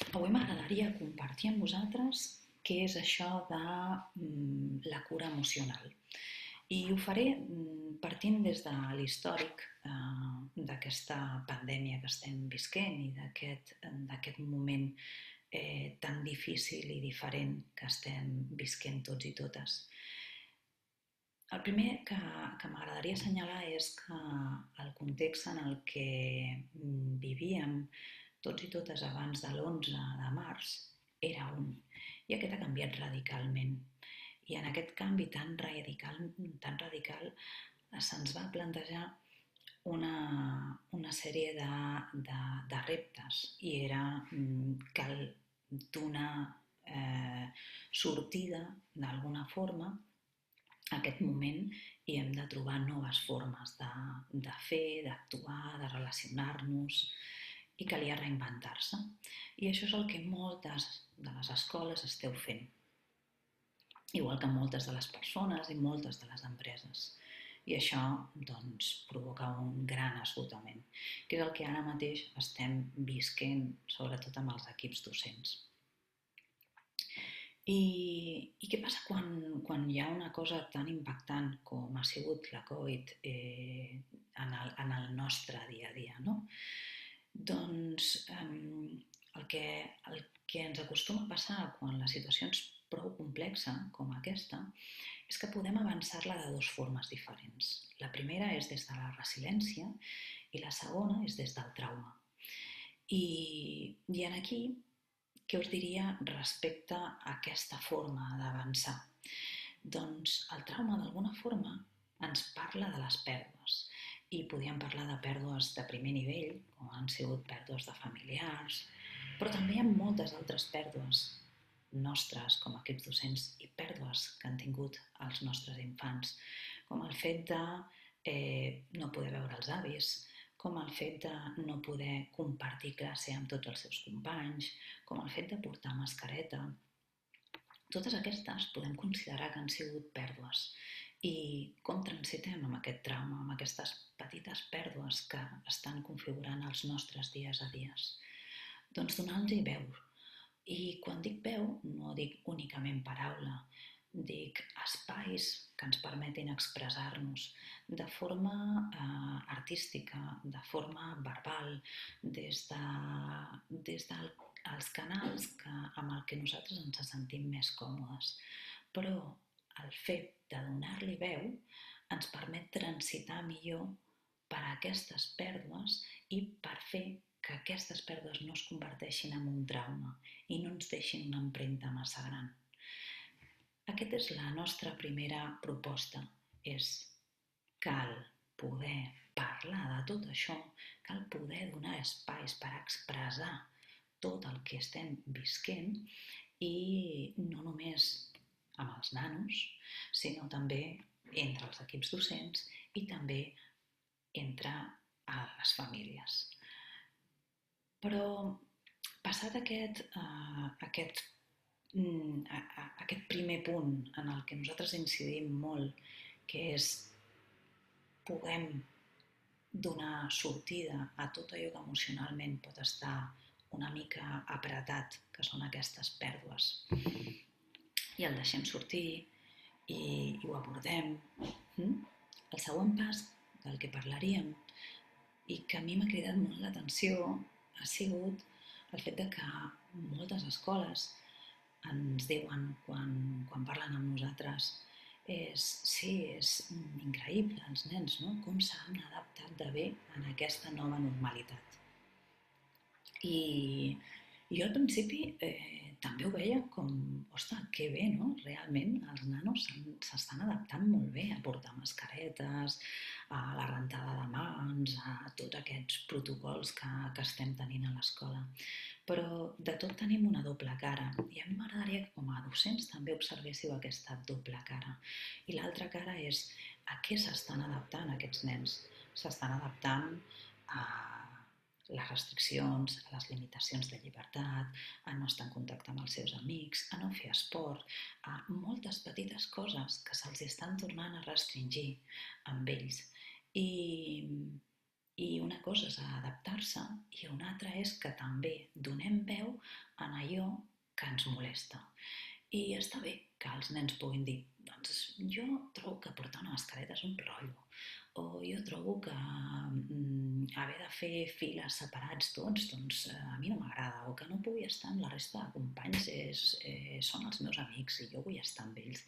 Avui m'agradaria compartir amb vosaltres què és això de la cura emocional. I ho faré partint des de l'històric d'aquesta pandèmia que estem visquent i d'aquest moment tan difícil i diferent que estem visquent tots i totes. El primer que m'agradaria assenyalar és que el context en el que vivíem tots i totes abans de l'11 de març era un, i aquest ha canviat radicalment. I en aquest canvi tan radical se'ns va plantejar una sèrie de reptes i era cal donar sortida d'alguna forma aquest moment i hem de trobar noves formes de fer, d'actuar, de relacionar-nos i calia reinventar-se. I això és el que moltes de les escoles esteu fent, igual que moltes de les persones i moltes de les empreses. I això doncs, provoca un gran esgotament, que és el que ara mateix estem visquent, sobretot amb els equips docents. I què passa quan hi ha una cosa tan impactant com ha sigut la Covid en el nostre dia a dia, no? Doncs el que ens acostuma a passar quan la situació és prou complexa com aquesta és que podem avançar-la de dues formes diferents. La primera és des de la resiliència i la segona és des del trauma. I en aquí què us diria respecte a aquesta forma d'avançar? Doncs el trauma d'alguna forma ens parla de les pèrdues i podríem parlar de pèrdues de primer nivell, com han sigut pèrdues de familiars, però també hi ha moltes altres pèrdues nostres com a equips docents i pèrdues que han tingut els nostres infants, com el fet de no poder veure els avis, com el fet de no poder compartir classe amb tots els seus companys, com el fet de portar mascareta. Totes aquestes podem considerar que han sigut pèrdues. I com transitem amb aquest trauma, amb aquestes petites pèrdues que estan configurant els nostres dies a dies? Doncs donant-los veu. I quan dic veu, no dic únicament paraula, dic espais que ens permetin expressar-nos de forma artística, de forma verbal, des dels canals amb el que nosaltres ens sentim més còmodes. Però el fet de donar-li veu ens permet transitar millor per aquestes pèrdues i per fer que aquestes pèrdues no es converteixin en un trauma i no ens deixin una empremta massa gran. Aquesta és la nostra primera proposta, és cal poder parlar de tot això, cal poder donar espais per expressar tot el que estem visquent i no només amb els nanos, sinó també entre els equips docents i també entre les famílies. Però passat aquest primer punt en el que nosaltres incidim molt, que és puguem donar sortida a tot allò que emocionalment pot estar una mica apretat, que són aquestes pèrdues, i el deixem sortir i ho abordem. El següent pas del que parlaríem i que a mi m'ha cridat molt l'atenció ha sigut el fet de que moltes escoles ens diuen quan parlen amb nosaltres sí, és increïble els nens, no? Com s'han adaptat de bé en aquesta nova normalitat. I jo al principi també ho veia com, ostres, que bé, no? Realment els nanos s'estan adaptant molt bé a portar mascaretes, a la rentada de mans, a tots aquests protocols que estem tenint a l'escola. Però de tot tenim una doble cara i a mi m'agradaria que com a docents també observéssiu aquesta doble cara. I l'altra cara és a què s'estan adaptant aquests nens? S'estan adaptant a les restriccions, a les limitacions de llibertat, a no estar en contacte amb els seus amics, a no fer esport, a moltes petites coses que se'ls estan tornant a restringir amb ells. I I una cosa és adaptar-se i una altra és que també donem veu en allò que ens molesta. I està bé que els nens puguin dir, doncs jo trobo que portar una mascareta és un rotllo, o jo trobo que haver de fer files separats tots, doncs a mi no m'agrada, o que no pugui estar amb la resta de companys són els meus amics i jo vull estar amb ells.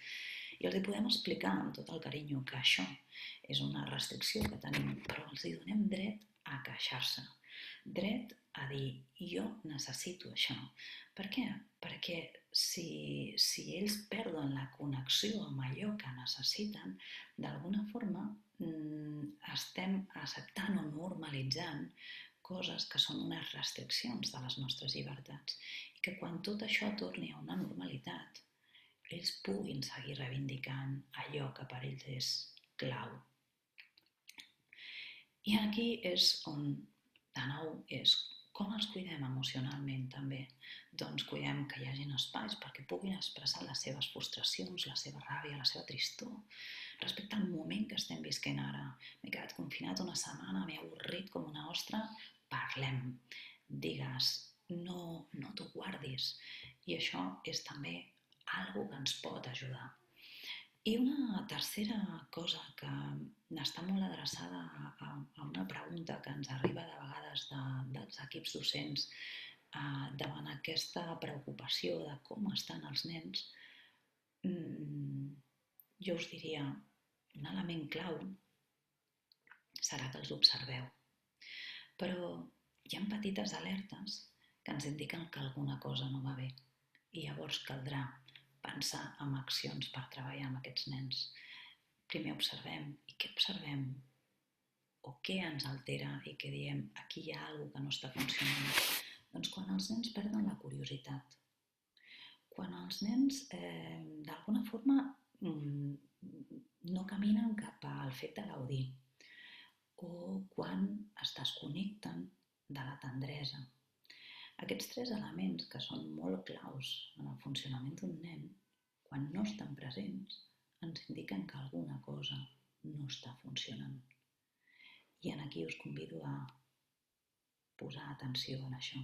I els hi podem explicar amb tot el carinyo que això és una restricció que tenim, però els hi donem dret a queixar-se, dret a dir jo necessito això. Per què? Perquè si ells perden la connexió amb allò que necessiten, d'alguna forma estem acceptant o normalitzant coses que són unes restriccions de les nostres llibertats i que quan tot això torni a una normalitat, ells puguin seguir reivindicant allò que per ells és clau. I aquí és on, de nou, és com els cuidem emocionalment també. Doncs cuidem que hi hagin espais perquè puguin expressar les seves frustracions, la seva ràbia, la seva tristor, respecte al moment que estem visquent ara. M'he quedat confinat una setmana, m'he avorrit com una ostra, parlem, digues, no t'ho guardis. I això és també algo que ens pot ajudar. I una tercera cosa que està molt adreçada a una pregunta que ens arriba de vegades dels equips docents davant aquesta preocupació de com estan els nens, jo us diria, un element clau serà que els observeu. Però hi ha petites alertes que ens indiquen que alguna cosa no va bé i llavors caldrà pensar en accions per treballar amb aquests nens. Primer observem. I què observem? O què ens altera i què diem aquí hi ha alguna que no està funcionant? Doncs quan els nens perden la curiositat. Quan els nens d'alguna forma no caminen cap al fet de gaudir. O quan es desconnecten de la tendresa. Aquests tres elements, que són molt claus en el funcionament d'un nen, quan no estan presents, ens indiquen que alguna cosa no està funcionant. I aquí us convido a posar atenció en això.